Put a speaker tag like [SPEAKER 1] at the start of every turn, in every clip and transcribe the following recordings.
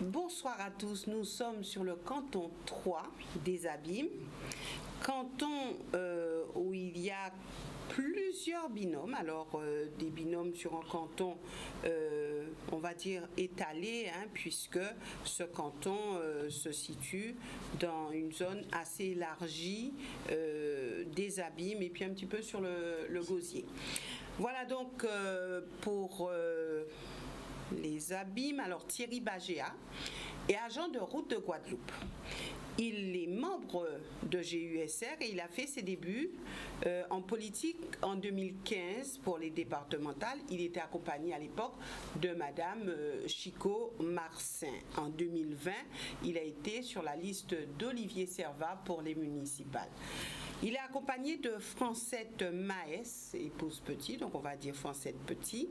[SPEAKER 1] Bonsoir à tous, nous sommes sur le canton 3 des Abîmes, canton où il y a plusieurs binômes, alors des binômes sur un canton, on va dire étalé, puisque ce canton se situe dans une zone assez élargie des Abîmes et puis un petit peu sur le Gosier. Voilà donc pour les Abîmes. Alors Thierry Bagéa est agent de route de Guadeloupe. Il est membre de GUSR et il a fait ses débuts en politique en 2015 pour les départementales. Il était accompagné à l'époque de Madame Chico Marcin. En 2020, il a été sur la liste d'Olivier Servat pour les municipales. Il est accompagné de Francette Maès, épouse Petit, donc on va dire Francette Petit,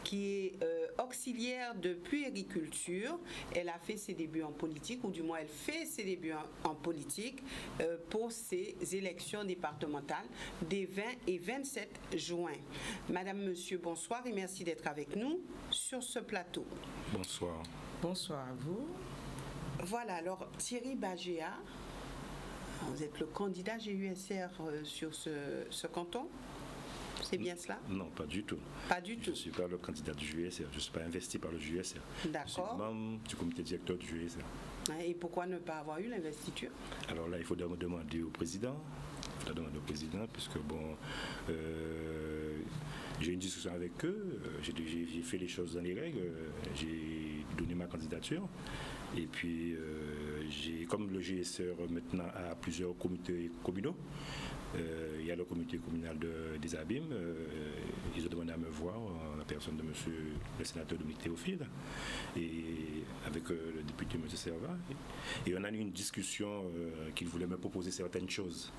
[SPEAKER 1] qui est auxiliaire de puériculture. Elle a fait ses débuts en politique, ou du moins elle fait ses débuts en politique pour ces élections départementales des 20 et 27 juin. Madame, monsieur, bonsoir et merci d'être avec nous sur ce plateau.
[SPEAKER 2] Bonsoir.
[SPEAKER 3] Bonsoir à vous.
[SPEAKER 1] Voilà, alors Thierry Bagéa, vous êtes le candidat GUSR sur ce canton? C'est bien cela?
[SPEAKER 2] Non, pas du tout.
[SPEAKER 1] Pas du tout.
[SPEAKER 2] Je ne suis pas le candidat du GUSR, je ne suis pas investi par le GUSR.
[SPEAKER 1] D'accord.
[SPEAKER 2] Je suis membre du comité directeur du GUSR.
[SPEAKER 1] Et pourquoi ne pas avoir eu l'investiture?
[SPEAKER 2] Alors là, il faut demander au président. Puisque bon, j'ai eu une discussion avec eux, j'ai fait les choses dans les règles, j'ai donné ma candidature. Et puis, comme le GSR maintenant a plusieurs comités communaux, il y a le comité communal des Abîmes, ils ont demandé à me voir, en la personne de monsieur le sénateur Dominique Théophile, et avec le député M. Servat. Et on a eu une discussion qu'ils voulaient me proposer certaines choses.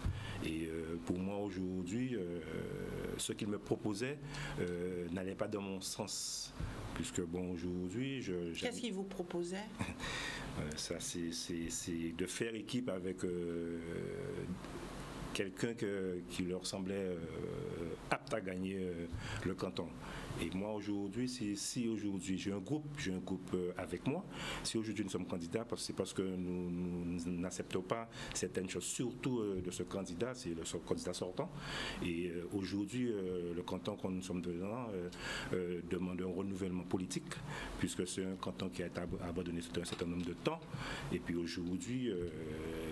[SPEAKER 2] Et pour moi aujourd'hui, ce qu'ils me proposaient n'allait pas dans mon sens. Puisque bon, aujourd'hui,
[SPEAKER 1] Qu'est-ce qu'ils vous proposaient?
[SPEAKER 2] Ça, c'est de faire équipe avec quelqu'un qui leur semblait apte à gagner le canton. Et moi aujourd'hui, si aujourd'hui j'ai un groupe avec moi, si aujourd'hui nous sommes candidats, c'est parce que nous n'acceptons pas certaines choses, surtout de ce candidat, c'est le candidat sortant. Et aujourd'hui, le canton que nous sommes dedans demande un renouvellement politique, puisque c'est un canton qui a été abandonné depuis un certain nombre de temps. Et puis aujourd'hui,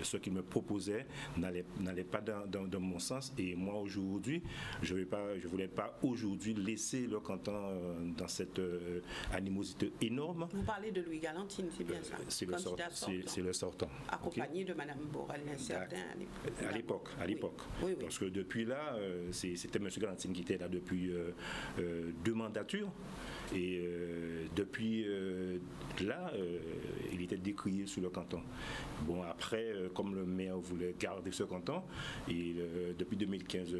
[SPEAKER 2] ce qu'il me proposait n'allait pas dans mon sens. Et moi aujourd'hui, je voulais pas aujourd'hui laisser le canton dans cette animosité énorme.
[SPEAKER 1] Vous parlez de Louis Galantine, c'est bien ça?
[SPEAKER 2] C'est le sortant.
[SPEAKER 1] Accompagné de Mme Borel, certain
[SPEAKER 2] à l'époque.
[SPEAKER 1] Oui.
[SPEAKER 2] Parce que depuis là, c'était M. Galantine qui était là depuis 2 mandatures. Et depuis là, il était décrié sur le canton. Bon, après, comme le maire voulait garder ce canton, et depuis 2015,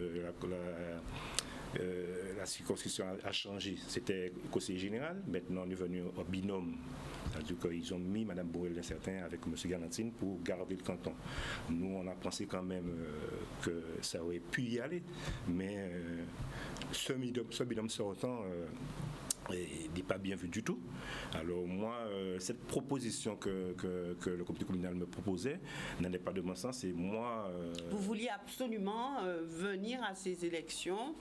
[SPEAKER 2] la circonscription a changé. C'était conseiller général. Maintenant, on est venu au binôme. C'est-à-dire qu'ils ont mis Mme Borel certain avec M. Galantine pour garder le canton. Nous, on a pensé quand même que ça aurait pu y aller. Mais ce binôme sortant n'est pas bien vu du tout. Alors moi, cette proposition que le comité communal me proposait n'allait pas de mon sens. Et moi...
[SPEAKER 1] Vous vouliez absolument venir à ces élections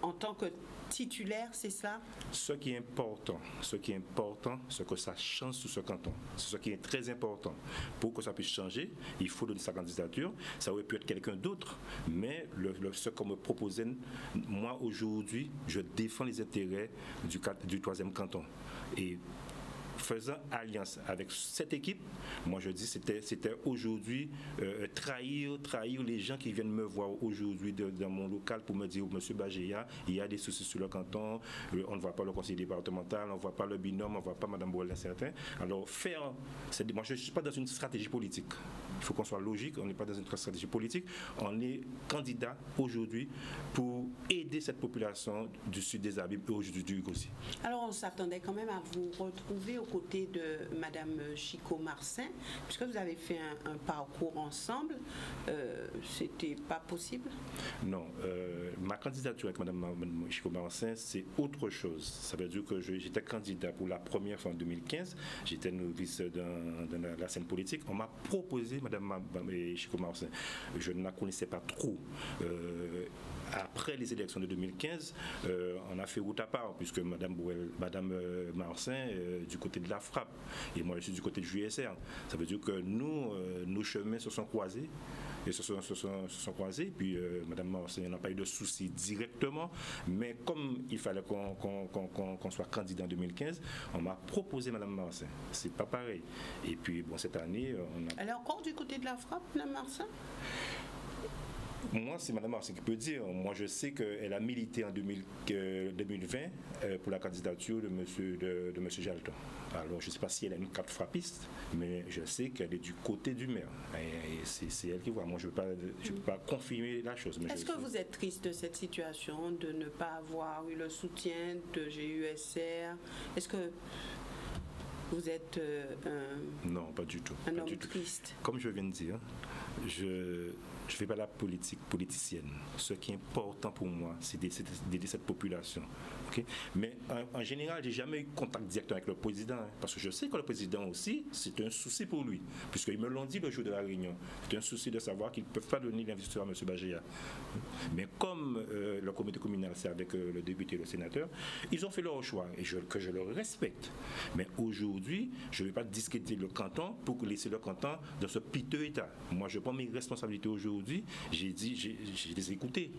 [SPEAKER 1] en tant que titulaire, c'est ça?
[SPEAKER 2] Ce qui est important, c'est que ça change sur ce canton. C'est ce qui est très important. Pour que ça puisse changer, il faut donner sa candidature. Ça aurait pu être quelqu'un d'autre, mais ce qu'on me proposait, moi aujourd'hui, je défends les intérêts du 3e canton. Et faisant alliance avec cette équipe, moi je dis c'était aujourd'hui trahir les gens qui viennent me voir aujourd'hui dans mon local pour me dire monsieur Bagéa, il y a des soucis sur le canton, on ne voit pas le conseil départemental, on ne voit pas le binôme, on ne voit pas Mme Borel certain. Alors moi je ne suis pas dans une stratégie politique. Il faut qu'on soit logique, on n'est pas dans une stratégie politique, on est candidat aujourd'hui pour aider cette population du sud des Abîmes et aujourd'hui du Gosier.
[SPEAKER 1] Alors on s'attendait quand même à vous retrouver au côté de Madame Chico Marcin, puisque vous avez fait un parcours ensemble, c'était pas possible?
[SPEAKER 2] Non, ma candidature avec Madame Chico Marcin, c'est autre chose. Ça veut dire que j'étais candidat pour la première fois en 2015. J'étais novice dans la scène politique. On m'a proposé Madame Chico Marcin. Je ne la connaissais pas trop. Après les élections de 2015, on a fait route à part, puisque Madame Marcin du côté de la frappe et moi je suis du côté du JSR. Ça veut dire que nos chemins se sont croisés. Et se sont croisés, puis Madame Marcin n'a pas eu de soucis directement, mais comme il fallait qu'on soit candidat en 2015, on m'a proposé Madame Marcin. C'est pas pareil. Et puis bon, cette année, on a...
[SPEAKER 1] Elle est encore du côté de la frappe, Madame Marcin?
[SPEAKER 2] Moi, c'est Mme Marcin qui peut dire. Moi, je sais qu'elle a milité en 2020 pour la candidature de M. Jalton. Alors, je ne sais pas si elle a une carte frappiste, mais je sais qu'elle est du côté du maire. Et c'est elle qui voit. Moi, je ne peux pas confirmer la chose.
[SPEAKER 1] Est-ce que vous êtes triste de cette situation, de ne pas avoir eu le soutien de GUSR? Est-ce que vous êtes
[SPEAKER 2] non, pas du tout.
[SPEAKER 1] Un homme triste?
[SPEAKER 2] Comme je viens de dire, je ne fais pas la politique politicienne. Ce qui est important pour moi, c'est d'aider cette population. Okay? Mais en général, je n'ai jamais eu contact direct avec le président, parce que je sais que le président aussi, c'est un souci pour lui, puisqu'ils me l'ont dit le jour de la réunion. C'est un souci de savoir qu'ils ne peuvent pas donner l'investiture à M. Bagéa. Mais comme le comité communal, c'est avec le député et le sénateur, ils ont fait leur choix, et que je le respecte. Mais aujourd'hui, je ne vais pas discuter le canton pour laisser le canton dans ce piteux état. Moi, je prends mes responsabilités aujourd'hui. J'ai les écouté.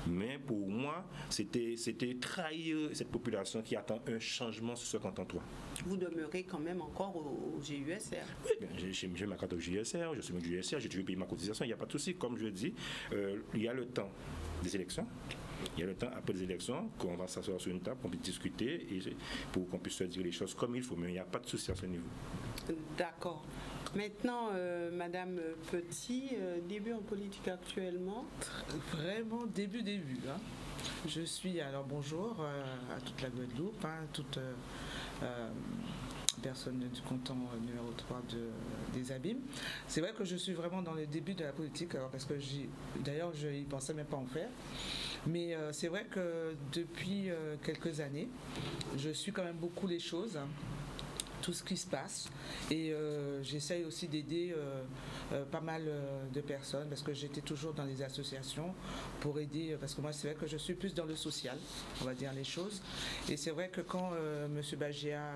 [SPEAKER 2] Mais pour moi, c'était trahir cette population qui attend un changement sur ce canton 3.
[SPEAKER 1] Vous demeurez quand même encore au GUSR?
[SPEAKER 2] Oui, j'ai ma carte au GUSR, je suis au GUSR, j'ai toujours payé ma cotisation, il n'y a pas de souci. Comme je dis, il y a le temps des élections. Il y a le temps après les élections qu'on va s'asseoir sur une table, qu'on puisse discuter et pour qu'on puisse se dire les choses comme il faut. Mais il n'y a pas de souci à ce niveau.
[SPEAKER 1] D'accord. Maintenant, Madame Petit, début en politique actuellement?
[SPEAKER 3] Vraiment début. Hein. Je suis, alors bonjour à toute la Guadeloupe, hein, toute personne du canton numéro 3 des Abîmes. C'est vrai que je suis vraiment dans le début de la politique, alors parce que d'ailleurs je n'y pensais même pas en faire. Mais c'est vrai que depuis quelques années, je suis quand même beaucoup les choses. Tout ce qui se passe et j'essaye aussi d'aider pas mal de personnes parce que j'étais toujours dans les associations pour aider parce que moi c'est vrai que je suis plus dans le social, on va dire les choses, et c'est vrai que quand M. Bagéa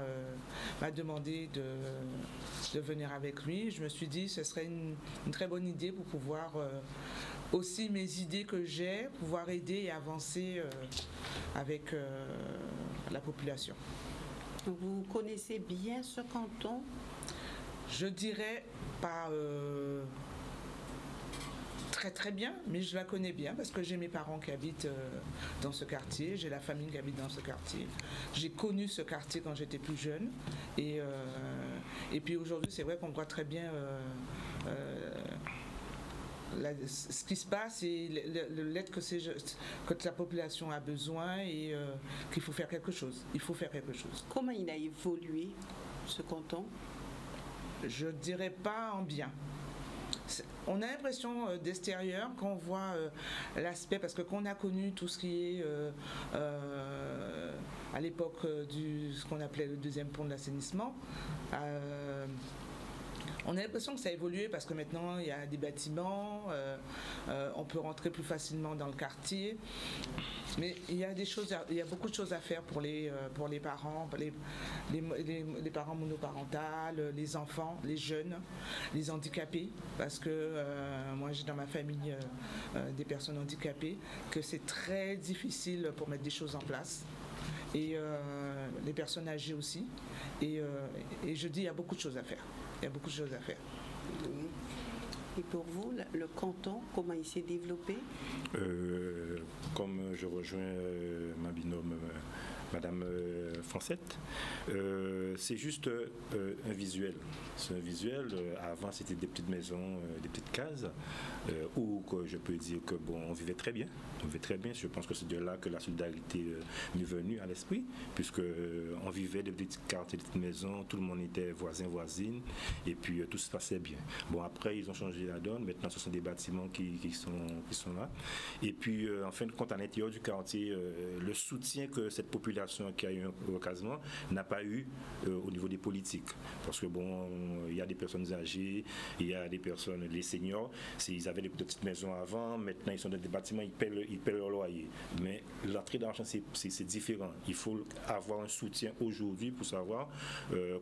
[SPEAKER 3] m'a demandé de venir avec lui, je me suis dit ce serait une très bonne idée pour pouvoir aussi mes idées que j'ai, pouvoir aider et avancer avec la population.
[SPEAKER 1] Vous connaissez bien ce canton?
[SPEAKER 3] Je dirais pas très bien, mais je la connais bien parce que j'ai mes parents qui habitent dans ce quartier, j'ai la famille qui habite dans ce quartier. J'ai connu ce quartier quand j'étais plus jeune et puis aujourd'hui c'est vrai qu'on voit très bien ce qui se passe et l'aide que la population a besoin et qu'il faut faire quelque chose. Il faut faire quelque chose.
[SPEAKER 1] Comment il a évolué, ce canton?
[SPEAKER 3] Je dirais pas en bien. On a l'impression d'extérieur quand on voit l'aspect, parce que quand on a connu tout ce qui est à l'époque ce qu'on appelait le deuxième pont de l'assainissement, on a l'impression que ça a évolué parce que maintenant il y a des bâtiments, on peut rentrer plus facilement dans le quartier. Mais il y a beaucoup de choses à faire pour les parents, les parents monoparentales, les enfants, les jeunes, les handicapés, parce que moi j'ai dans ma famille des personnes handicapées, que c'est très difficile pour mettre des choses en place. Et les personnes âgées aussi. Et je dis il y a beaucoup de choses à faire. Il y a beaucoup de choses à faire.
[SPEAKER 1] Et pour vous, le canton, comment il s'est développé?
[SPEAKER 2] Comme je rejoins ma binôme Madame Francette. C'est juste un visuel. C'est un visuel. Avant, c'était des petites maisons, des petites cases, où je peux dire que bon, on vivait très bien. On vivait très bien. Je pense que c'est de là que la solidarité m'est venue à l'esprit, puisque on vivait des petites quartiers, des petites maisons, tout le monde était voisin, voisine, et puis tout se passait bien. Bon, après, ils ont changé la donne. Maintenant, ce sont des bâtiments qui sont là. Et puis, en fin de compte, à l'intérieur du quartier, le soutien que cette population qui a eu au casement n'a pas eu au niveau des politiques. Parce que bon, il y a des personnes âgées, il y a des personnes, les seniors, ils avaient des petites maisons avant, maintenant ils sont dans des bâtiments, ils paient leur loyer. Mais l'entrée d'argent, c'est différent. Il faut avoir un soutien aujourd'hui pour savoir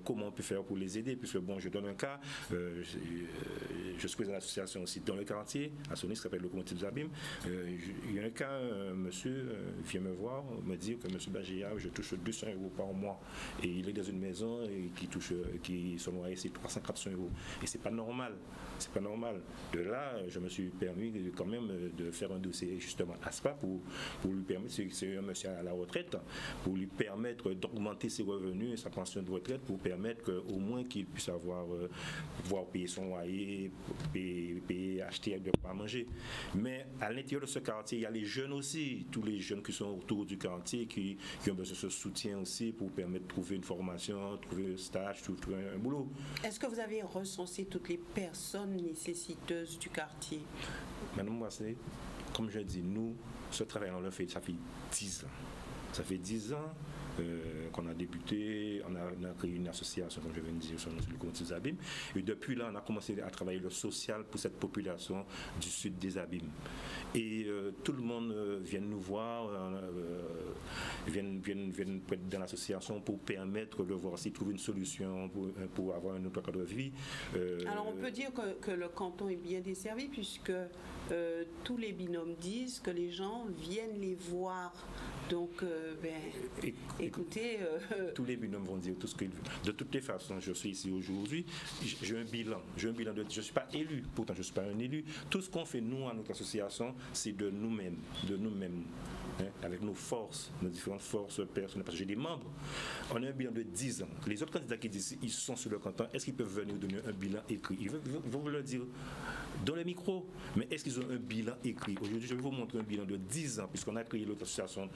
[SPEAKER 2] comment on peut faire pour les aider. Puisque bon, je donne un cas, je suis président de l'association aussi dans le quartier, à Sonny, qui s'appelle le Comité des Abîmes. Il y a un cas, un monsieur vient me voir, me dit que monsieur Bagéa, je touche 200 € par mois. Et il est dans une maison qui son loyer c'est 300-400 €. Et c'est pas normal. C'est pas normal. De là, je me suis permis quand même de faire un dossier justement à SPA pour lui permettre, c'est un monsieur à la retraite, pour lui permettre d'augmenter ses revenus et sa pension de retraite, pour permettre au moins qu'il puisse pouvoir payer son loyer, payer, acheter de quoi manger. Mais à l'intérieur de ce quartier, il y a les jeunes aussi, tous les jeunes qui sont autour du quartier, qui ont besoin de ce soutien aussi pour permettre de trouver une formation, trouver un stage, trouver un boulot.
[SPEAKER 1] Est-ce que vous avez recensé toutes les personnes nécessiteuses du quartier?
[SPEAKER 2] Madame Boissé, comme je dis, nous, ce travail, on l'a fait, ça fait 10 ans. Ça fait 10 ans qu'on a débuté, on a créé une association, comme je viens de dire, sur le Comité des Abîmes. Et depuis là, on a commencé à travailler le social pour cette population du sud des Abîmes. Et tout le monde vient nous voir, viennent dans l'association pour permettre de voir s'ils trouvent une solution pour avoir un autre cadre de vie.
[SPEAKER 1] Alors on peut dire que le canton est bien desservi, puisque tous les binômes disent que les gens viennent les voir. Donc, écoutez...
[SPEAKER 2] Tous les binômes vont dire tout ce qu'ils veulent. De toutes les façons, je suis ici aujourd'hui, j'ai un bilan. Je ne suis pas élu, pourtant je ne suis pas un élu. Tout ce qu'on fait, nous, à notre association, c'est de nous-mêmes. Hein, avec nos forces, nos différentes forces personnelles, parce que j'ai des membres. On a un bilan de 10 ans. Les autres candidats qui disent qu'ils sont sur le canton, est-ce qu'ils peuvent venir donner un bilan écrit? Ils vont vous le dire dans les micros, mais est-ce qu'ils ont un bilan écrit? Aujourd'hui, je vais vous montrer un bilan de 10 ans, puisqu'on a créé l'autre association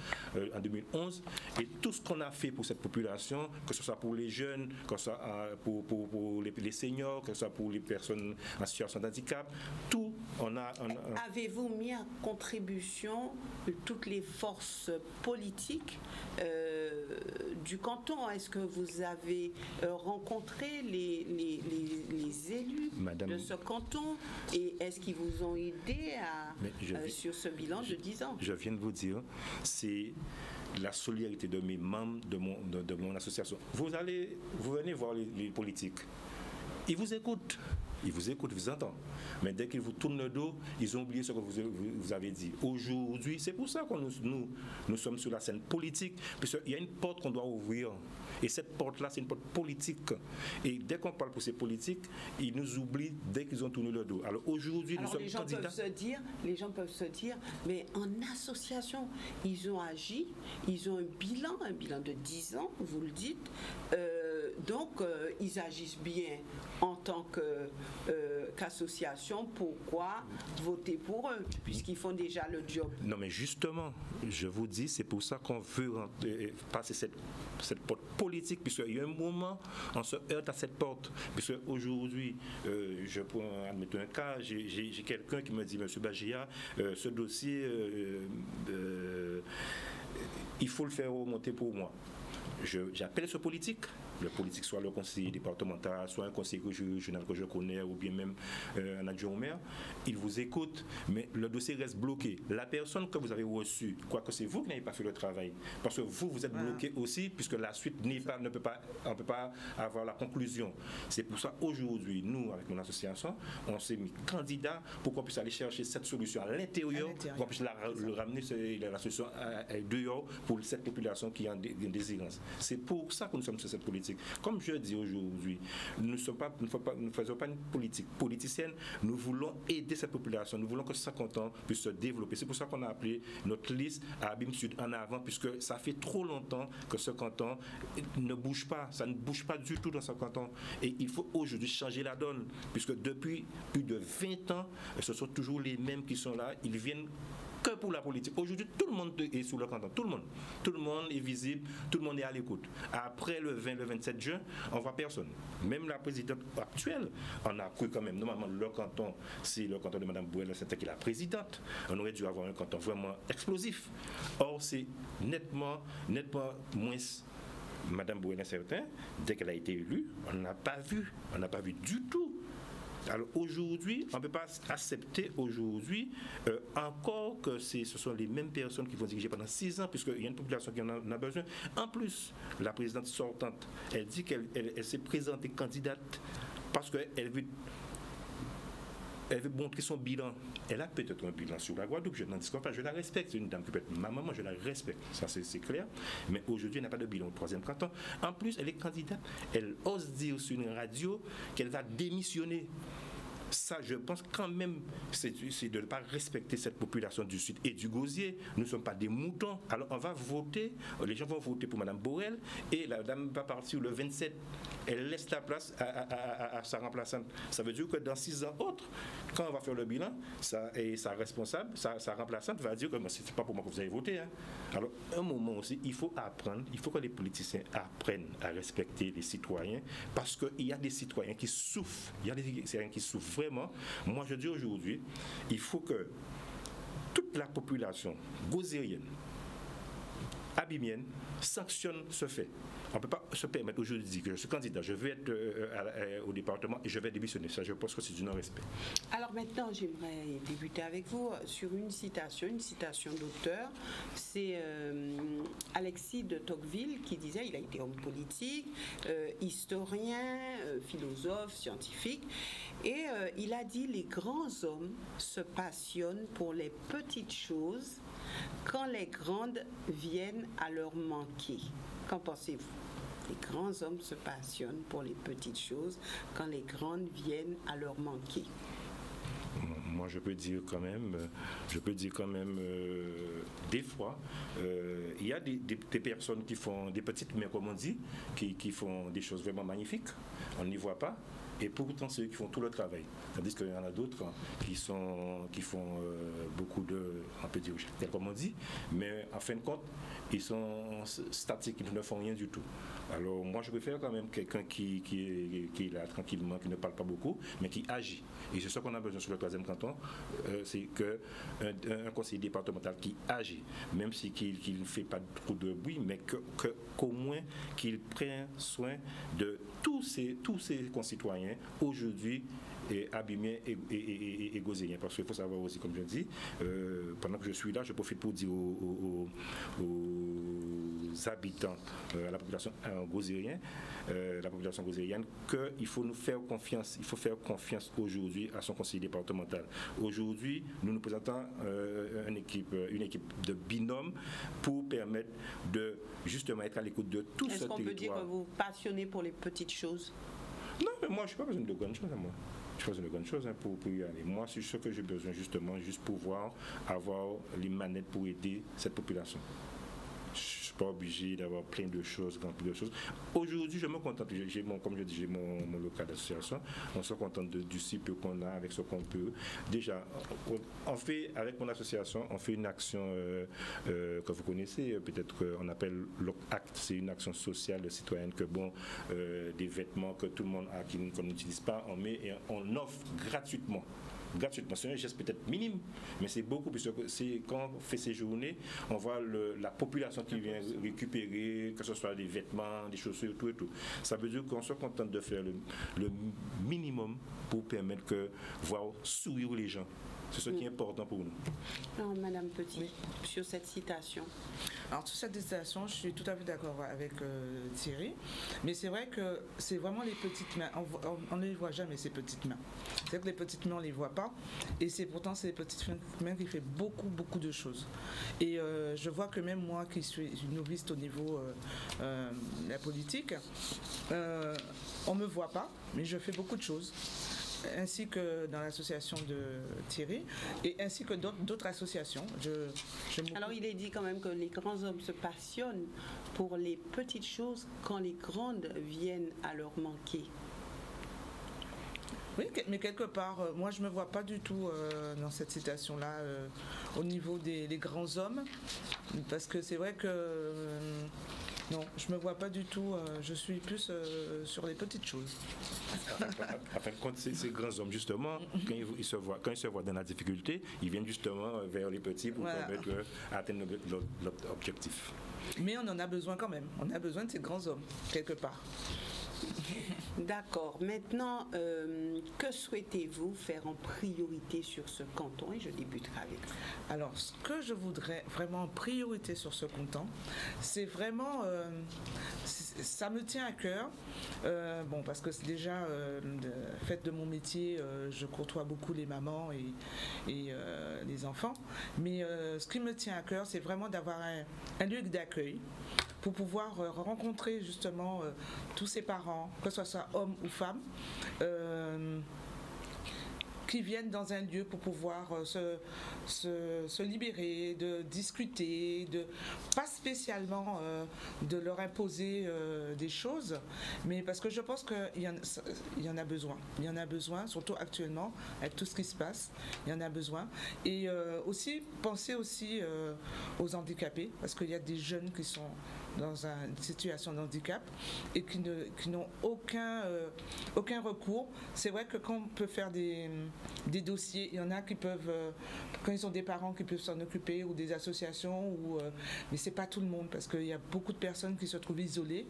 [SPEAKER 2] en 2011, et tout ce qu'on a fait pour cette population, que ce soit pour les jeunes, que ce soit pour les seniors, que ce soit pour les personnes en situation de handicap, tout, on a...
[SPEAKER 1] Avez-vous mis en contribution toutes les forces politiques du canton? Est-ce que vous avez rencontré les élus de ce canton, et est-ce qu'ils vous ont aidé sur ce bilan de 10 ans?
[SPEAKER 2] Je viens de vous dire, c'est la solidarité de mes membres de mon association. Vous venez voir les politiques. Ils vous écoutent, ils vous entendent. Mais dès qu'ils vous tournent le dos, ils ont oublié ce que vous avez dit. Aujourd'hui, c'est pour ça que nous sommes sur la scène politique, puisqu'il y a une porte qu'on doit ouvrir. Et cette porte-là, c'est une porte politique. Et dès qu'on parle pour ces politiques, ils nous oublient dès qu'ils ont tourné le dos. Alors aujourd'hui, nous sommes candidats.
[SPEAKER 1] Les gens peuvent se dire, mais en association, ils ont agi, ils ont un bilan de 10 ans, vous le dites. Donc, ils agissent bien en tant qu'association. Pourquoi voter pour eux, puisqu'ils font déjà le job?
[SPEAKER 2] Non, mais justement, je vous dis, c'est pour ça qu'on veut passer cette porte politique, puisqu'il y a un moment, on se heurte à cette porte. Puisque aujourd'hui, je prends admettons un cas, j'ai quelqu'un qui me dit, monsieur Bagéa, ce dossier, il faut le faire remonter pour moi. J'appelle ce politique, le politique, soit le conseiller départemental, soit un conseiller régional que je connais, ou bien même un adjoint au maire, il vous écoute, mais le dossier reste bloqué. La personne que vous avez reçue, quoique c'est vous qui n'avez pas fait le travail, parce que vous êtes bloqué aussi, puisque la suite on ne peut pas avoir la conclusion. C'est pour ça, aujourd'hui, nous, avec mon association, on s'est mis candidat pour qu'on puisse aller chercher cette solution à l'intérieur, pour qu'on puisse le ramener la solution dehors pour cette population qui a une désirance. C'est pour ça que nous sommes sur cette politique. Comme je dis aujourd'hui, nous ne faisons pas une politique politicienne, nous voulons aider cette population, nous voulons que 50 ans puisse se développer. C'est pour ça qu'on a appelé notre liste à Abîme Sud en avant, puisque ça fait trop longtemps que ce canton ne bouge pas, ça ne bouge pas du tout dans ce canton. Et il faut aujourd'hui changer la donne, puisque depuis plus de 20 ans, ce sont toujours les mêmes qui sont là, ils viennent que pour la politique. Aujourd'hui, tout le monde est sous le canton, tout le monde est visible, tout le monde est à l'écoute. Après le 27 juin, on ne voit personne. Même la présidente actuelle en a cru quand même. Normalement, le canton, c'est le canton de Mme Bouel, c'était qui est la présidente. On aurait dû avoir un canton vraiment explosif. Or, c'est nettement moins. Mme Bouel, certain, dès qu'elle a été élue, on n'a pas vu du tout. Alors aujourd'hui, on ne peut pas accepter aujourd'hui encore que ce sont les mêmes personnes qui vont diriger pendant 6 ans, puisqu'il y a une population qui en a besoin. En plus, la présidente sortante, elle dit qu'elle s'est présentée candidate parce qu'elle veut montrer son bilan. Elle a peut-être un bilan sur la Guadeloupe, je n'en discute pas, je la respecte, c'est une dame qui peut être ma maman, je la respecte, ça c'est clair, mais aujourd'hui elle n'a pas de bilan au 3e canton. En plus, elle est candidate, elle ose dire sur une radio qu'elle va démissionner. Ça, je pense quand même, c'est de ne pas respecter cette population du Sud et du Gosier. Nous ne sommes pas des moutons. Alors, on va voter, les gens vont voter pour Mme Borel et la dame va partir le 27. Elle laisse la place à sa remplaçante. Ça veut dire que dans 6 ans autres, quand on va faire le bilan, sa responsable, sa remplaçante va dire que c'est pas pour moi que vous avez voté. Hein. Alors, un moment aussi, il faut apprendre, il faut que les politiciens apprennent à respecter les citoyens parce qu'il y a des citoyens qui souffrent. Il y a des citoyens qui souffrent vraiment. Moi, je dis aujourd'hui, il faut que toute la population gozérienne, abimienne, sanctionne ce fait. On ne peut pas se permettre aujourd'hui que je suis candidat, je vais être au département et je vais démissionner. Ça, je pense que c'est du non-respect.
[SPEAKER 1] Alors maintenant, j'aimerais débuter avec vous sur une citation d'auteur. C'est Alexis de Tocqueville qui disait, il a été homme politique, historien, philosophe, scientifique, et il a dit « Les grands hommes se passionnent pour les petites choses quand les grandes viennent à leur manquer. » Qu'en pensez-vous? Les grands hommes se passionnent pour les petites choses quand les grandes viennent à leur manquer.
[SPEAKER 2] Moi, je peux dire quand même, des fois, il y a des personnes qui font des petites mains, comme on dit, qui font des choses vraiment magnifiques. On n'y voit pas. Et pourtant, c'est eux qui font tout le travail. Tandis qu'il y en a d'autres qui font beaucoup de, on peut dire, comme on dit, mais en fin de compte, ils sont statiques, ils ne font rien du tout. Alors moi, je préfère quand même quelqu'un qui est là tranquillement, qui ne parle pas beaucoup, mais qui agit. Et c'est ce qu'on a besoin sur le 3e canton, c'est qu'un conseiller départemental qui agit, même si qu'il ne fait pas trop de bruit, mais qu'au moins qu'il prenne soin de tous ses concitoyens aujourd'hui abîmés et gozériens. Parce qu'il faut savoir aussi, comme je dis, pendant que je suis là, je profite pour dire aux habitants, à la population gozérienne, qu'il faut nous faire confiance. Il faut faire confiance aujourd'hui à son conseiller départemental. Aujourd'hui, nous présentons une équipe de binôme pour permettre de justement être à l'écoute de tout ce territoire.
[SPEAKER 1] Est-ce qu'on peut dire que vous vous passionnez pour les petites choses?
[SPEAKER 2] Non, mais moi, je n'ai pas besoin de grandes choses. Moi. Je fais une bonne chose pour y aller. Moi, c'est ce que j'ai besoin, justement, juste pouvoir avoir les manettes pour aider cette population. Je ne suis pas obligé d'avoir plein de choses, Aujourd'hui, je me contente, comme je dis, j'ai mon local d'association. On se contente du si peu qu'on a, avec ce qu'on peut. Déjà, on fait, avec mon association, on fait une action que vous connaissez, peut-être qu'on appelle l'ACT, c'est une action sociale citoyenne que, des vêtements que tout le monde a, qu'on n'utilise pas, on met et on offre gratuitement. C'est un geste peut-être minime, mais c'est beaucoup, puisque c'est quand on fait ces journées, on voit la population qui vient récupérer, que ce soit des vêtements, des chaussures, tout et tout. Ça veut dire qu'on se contente de faire le minimum pour permettre que voir sourire les gens. C'est ce qui est important pour nous.
[SPEAKER 1] Alors, Madame Petit, sur cette citation.
[SPEAKER 3] Alors, sur cette citation, je suis tout à fait d'accord avec Thierry. Mais c'est vrai que c'est vraiment les petites mains. On ne les voit jamais, ces petites mains. C'est vrai que les petites mains, on ne les voit pas. pas. Et pourtant, c'est les petites mains qui font beaucoup de choses. Et je vois que même moi, qui suis une novice au niveau de la politique, on ne me voit pas, mais je fais beaucoup de choses. Ainsi que dans l'association de Thierry, et ainsi que d'autres associations.
[SPEAKER 1] Alors il est dit quand même que les grands hommes se passionnent pour les petites choses quand les grandes viennent à leur manquer.
[SPEAKER 3] Oui, mais quelque part, moi je ne me vois pas du tout dans cette citation-là au niveau des les grands hommes, parce que c'est vrai que non, je ne me vois pas du tout, je suis plus sur les petites choses.
[SPEAKER 2] En fin de compte, ces grands hommes, justement, quand ils se voient dans la difficulté, ils viennent justement vers les petits pour permettre d'atteindre l'objectif.
[SPEAKER 3] Mais on en a besoin quand même, on a besoin de ces grands hommes, quelque part.
[SPEAKER 1] D'accord. Maintenant, que souhaitez-vous faire en priorité sur ce canton? Et je débuterai avec vous.
[SPEAKER 3] Alors, ce que je voudrais vraiment en priorité sur ce canton, c'est vraiment, ça me tient à cœur. Bon, parce que c'est déjà, le fait de mon métier, je côtoie beaucoup les mamans et les enfants. Mais ce qui me tient à cœur, c'est vraiment d'avoir un lieu d'accueil pour pouvoir rencontrer justement tous ces parents, que ce soit hommes ou femmes, qui viennent dans un lieu pour pouvoir se libérer, de discuter, pas spécialement de leur imposer des choses, mais parce que je pense qu'il y en a besoin. Il y en a besoin, surtout actuellement, avec tout ce qui se passe, il y en a besoin. Et aussi, penser aussi aux handicapés, parce qu'il y a des jeunes qui sont dans une situation de handicap et qui n'ont aucun recours. C'est vrai que quand on peut faire des dossiers, il y en a qui peuvent, quand ils ont des parents qui peuvent s'en occuper ou des associations, mais c'est pas tout le monde parce qu'il y a beaucoup de personnes qui se trouvent isolées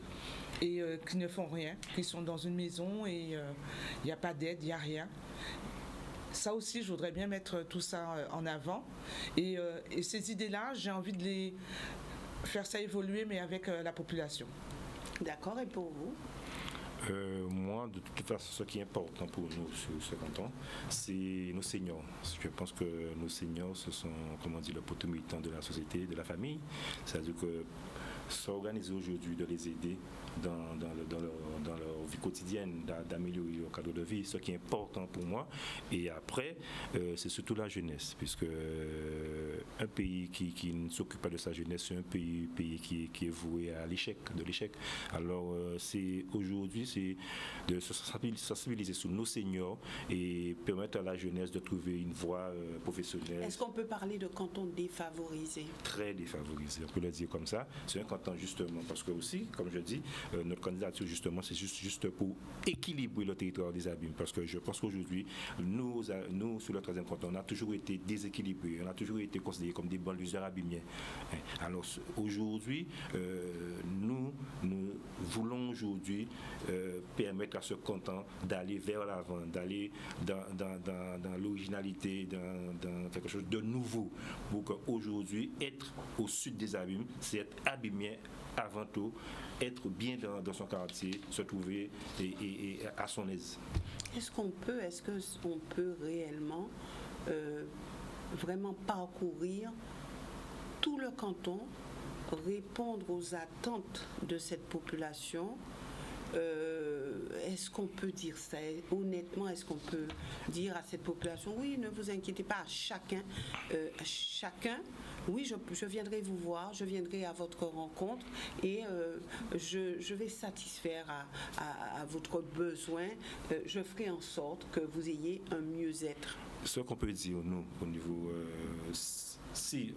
[SPEAKER 3] et qui ne font rien, qui sont dans une maison et il n'y a pas d'aide, il n'y a rien. Ça aussi, je voudrais bien mettre tout ça en avant et ces idées-là, j'ai envie de les faire ça évoluer, mais avec la population.
[SPEAKER 1] D'accord, et pour vous?
[SPEAKER 2] Moi, de toute façon, ce qui est important pour nous sur ce canton, c'est nos seniors. Je pense que nos seniors, ce sont, comment dire, le poteau militant de la société, de la famille. C'est-à-dire que s'organiser aujourd'hui, de les aider dans leur vie quotidienne, d'améliorer leur cadre de vie, ce qui est important pour moi. Et après, c'est surtout la jeunesse, puisque un pays qui ne s'occupe pas de sa jeunesse, c'est un pays qui est voué à l'échec, de l'échec. Alors, aujourd'hui, c'est de se sensibiliser sur nos seniors et permettre à la jeunesse de trouver une voie professionnelle.
[SPEAKER 1] Est-ce qu'on peut parler de canton défavorisé?
[SPEAKER 2] Très défavorisé, on peut le dire comme ça. C'est un canton justement, parce que aussi, comme je dis, notre candidature justement, c'est juste pour équilibrer le territoire des Abîmes, parce que je pense qu'aujourd'hui, nous sur le 13e canton, on a toujours été déséquilibrés, on a toujours été considérés comme des banlieusards abîmiens. Alors aujourd'hui, nous voulons aujourd'hui permettre à ce canton d'aller vers l'avant, d'aller dans l'originalité, dans quelque chose de nouveau, pour qu'aujourd'hui, être au sud des Abîmes, c'est être abîmien avant tout, être bien dans son quartier, se trouver et à son aise.
[SPEAKER 1] Est-ce qu'on peut réellement vraiment parcourir tout le canton, répondre aux attentes de cette population? Est-ce qu'on peut dire ça honnêtement? Est-ce qu'on peut dire à cette population, oui, ne vous inquiétez pas, chacun, oui, je viendrai vous voir, je viendrai à votre rencontre et je vais satisfaire à votre besoin, je ferai en sorte que vous ayez un mieux-être.
[SPEAKER 2] Ce qu'on peut dire, nous, au niveau... si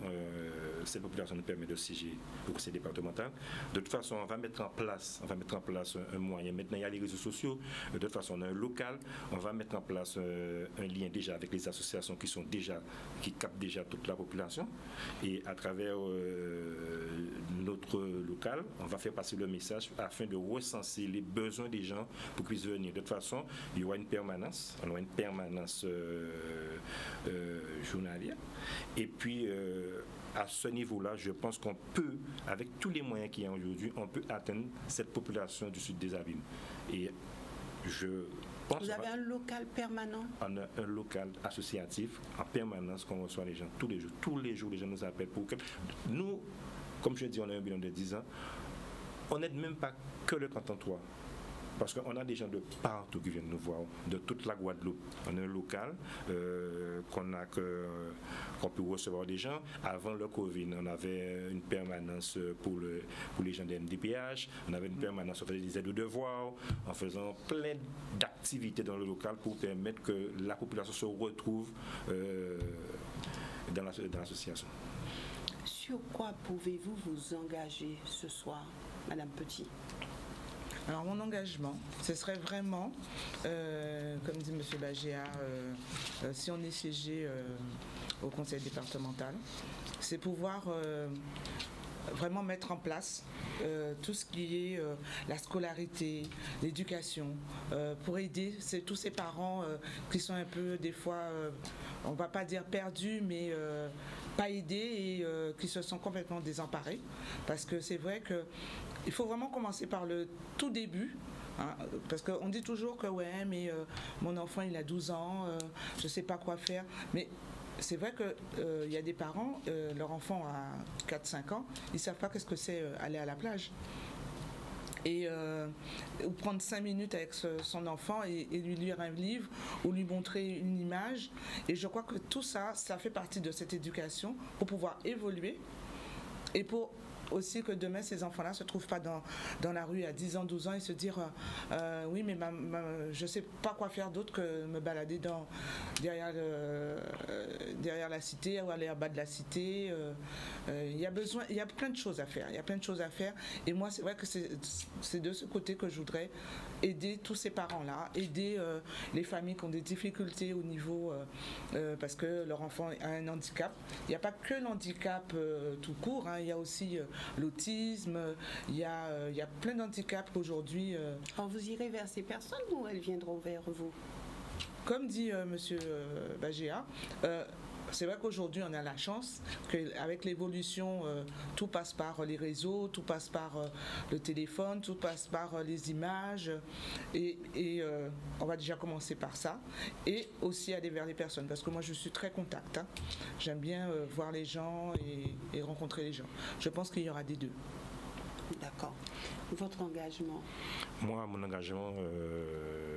[SPEAKER 2] cette population nous permet de siéger au conseil départemental, de toute façon, on va mettre en place un moyen. Maintenant, il y a les réseaux sociaux. De toute façon, on a un local. On va mettre en place un lien déjà avec les associations qui captent déjà toute la population. Et à travers notre local, on va faire passer le message afin de recenser les besoins des gens pour qu'ils puissent venir. De toute façon, il y aura une permanence. On aura une permanence journalière. Et puis, à ce niveau-là, je pense qu'on peut, avec tous les moyens qu'il y a aujourd'hui, on peut atteindre cette population du sud des Abîmes. Et Je pense
[SPEAKER 1] Vous avez un local permanent?
[SPEAKER 2] On a un local associatif en permanence qu'on reçoit les gens tous les jours. Tous les jours, les gens nous appellent pour que nous, comme je dis, on a un bilan de 10 ans. On n'aide même pas que le canton 3. Parce qu'on a des gens de partout qui viennent nous voir, de toute la Guadeloupe. On a un local qu'on peut recevoir des gens. Avant le Covid, on avait une permanence pour les gens des MDPH, on avait une permanence, on faisait des aides aux devoirs, en faisant plein d'activités dans le local pour permettre que la population se retrouve dans l'association.
[SPEAKER 1] Sur quoi pouvez-vous vous engager ce soir, Madame Petit?
[SPEAKER 3] Alors mon engagement, ce serait vraiment, comme dit M. Bagéa, si on est siégé au conseil départemental, c'est pouvoir vraiment mettre en place tout ce qui est la scolarité, l'éducation, pour aider tous ces parents qui sont un peu des fois, on ne va pas dire perdus, mais pas aidés et qui se sont complètement désemparés. Parce que c'est vrai que il faut vraiment commencer par le tout début, hein, parce qu'on dit toujours que ouais, mais mon enfant il a 12 ans, je ne sais pas quoi faire. Mais c'est vrai qu'il y a des parents, leur enfant a 4-5 ans, ils ne savent pas qu'est-ce que c'est aller à la plage. Et ou prendre 5 minutes avec son enfant et lui lire un livre ou lui montrer une image. Et je crois que tout ça, ça fait partie de cette éducation pour pouvoir évoluer et pour aussi que demain ces enfants-là ne se trouvent pas dans la rue à 10 ans, 12 ans et se dire oui mais je ne sais pas quoi faire d'autre que me balader derrière la cité ou aller en bas de la cité. Il y a plein de choses à faire. Et moi c'est vrai que c'est de ce côté que je voudrais aider tous ces parents-là, aider les familles qui ont des difficultés au niveau parce que leur enfant a un handicap. Il n'y a pas que l'handicap tout court, hein, il y a aussi l'autisme, il y a plein d'handicaps aujourd'hui.
[SPEAKER 1] Alors vous irez vers ces personnes ou elles viendront vers vous?
[SPEAKER 3] Comme dit M. Bagéa, c'est vrai qu'aujourd'hui on a la chance qu'avec l'évolution, tout passe par les réseaux, tout passe par le téléphone, tout passe par les images et on va déjà commencer par ça et aussi aller vers les personnes parce que moi je suis très contact, hein. J'aime bien voir les gens et rencontrer les gens. Je pense qu'il y aura des deux.
[SPEAKER 1] D'accord. Votre engagement?
[SPEAKER 2] Moi, mon engagement,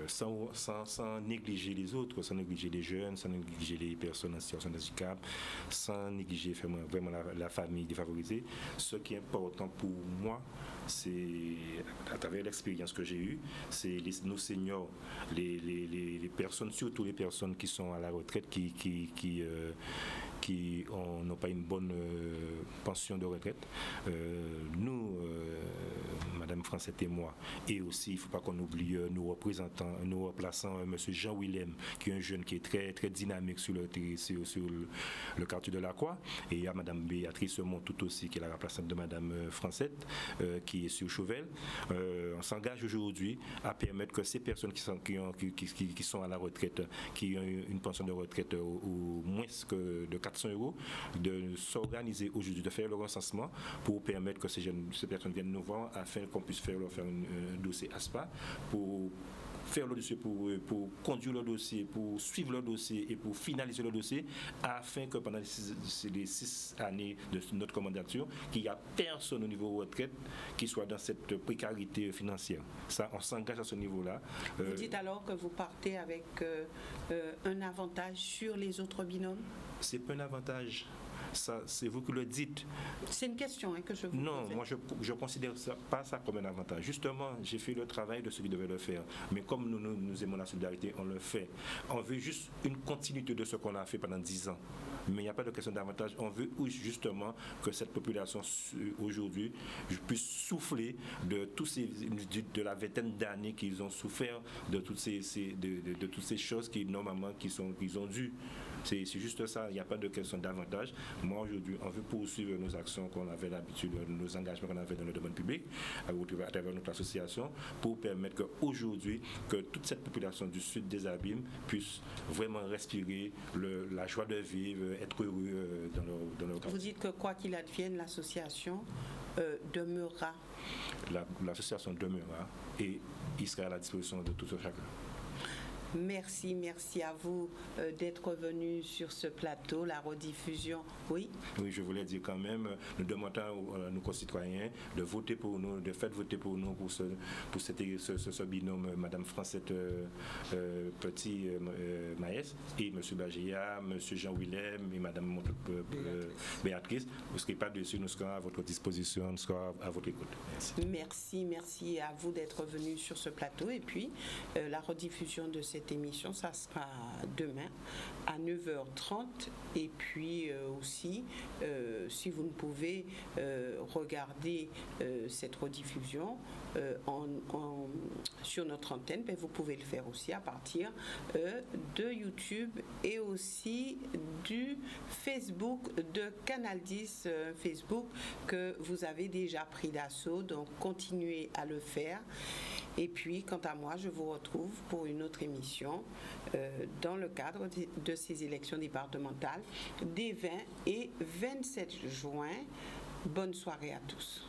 [SPEAKER 2] sans négliger les autres, sans négliger les jeunes, sans négliger les personnes en situation de handicap, sans négliger vraiment la famille défavorisée, ce qui est important pour moi, c'est, à travers l'expérience que j'ai eue, c'est nos seniors, les personnes, surtout les personnes qui sont à la retraite, qui n'ont pas une bonne pension de retraite. Nous, Madame Francette et moi, et aussi, il ne faut pas qu'on oublie nos représentants, nous remplaçant M. Jean Willem, qui est un jeune qui est très, très dynamique sur le quartier de la Croix, et il y a Madame Béatrice Montout aussi, qui est la remplaçante de Madame Francette, qui est sur Chauvel. On s'engage aujourd'hui à permettre que ces personnes qui sont à la retraite, qui ont une pension de retraite au moins que de 400 €, de s'organiser aujourd'hui, de faire le recensement pour permettre que ces personnes viennent nous voir afin qu'on puisse faire un dossier ASPA pour faire le dossier, pour conduire le dossier, pour suivre le dossier et pour finaliser le dossier afin que pendant les 6 années de notre candidature, qu'il n'y a personne au niveau retraite qui soit dans cette précarité financière. Ça, on s'engage à ce niveau-là.
[SPEAKER 1] Vous dites alors que vous partez avec un avantage sur les autres binômes?
[SPEAKER 2] C'est pas un avantage. Ça, c'est vous qui le dites.
[SPEAKER 1] C'est une question que je vous pose.
[SPEAKER 2] Non, moi je ne considère pas ça comme un avantage. Justement, j'ai fait le travail de ceux qui devaient le faire. Mais comme nous aimons la solidarité, on le fait. On veut juste une continuité de ce qu'on a fait pendant 10 ans. Mais il n'y a pas de question d'avantage. On veut justement que cette population aujourd'hui puisse souffler de la vingtaine d'années qu'ils ont souffert de toutes ces choses qu'ils ont dû. C'est juste ça, il n'y a pas de question d'avantage. Moi, aujourd'hui, on veut poursuivre nos actions qu'on avait l'habitude, nos engagements qu'on avait dans le domaine public, à travers notre association, pour permettre qu'aujourd'hui, que toute cette population du sud des Abîmes puisse vraiment respirer la joie de vivre, être heureux dans leur quartier.
[SPEAKER 1] Vous dites que quoi qu'il advienne, l'association demeurera.
[SPEAKER 2] L'association demeurera et il sera à la disposition de tout chacun.
[SPEAKER 1] Merci à vous d'être venu sur ce plateau, la rediffusion. Oui.
[SPEAKER 2] Oui, je voulais dire quand même, nous demandons à nos concitoyens de voter pour nous, de faire voter pour nous pour ce binôme, Madame Francette Petit Maès et M. Bagéa, M. Jean-Willem et Madame Béatrice. Vous ne serez pas dessus, nous serons à votre disposition, nous serons à votre écoute.
[SPEAKER 1] Merci à vous d'être venu sur ce plateau. Et puis, la rediffusion de cette émission, ça sera demain à 9h30. Et puis aussi, si vous ne pouvez regarder cette rediffusion sur notre antenne, ben, vous pouvez le faire aussi à partir de YouTube et aussi du Facebook de Canal 10, Facebook que vous avez déjà pris d'assaut. Donc, continuez à le faire. Et puis, quant à moi, je vous retrouve pour une autre émission dans le cadre de ces élections départementales des 20 et 27 juin. Bonne soirée à tous.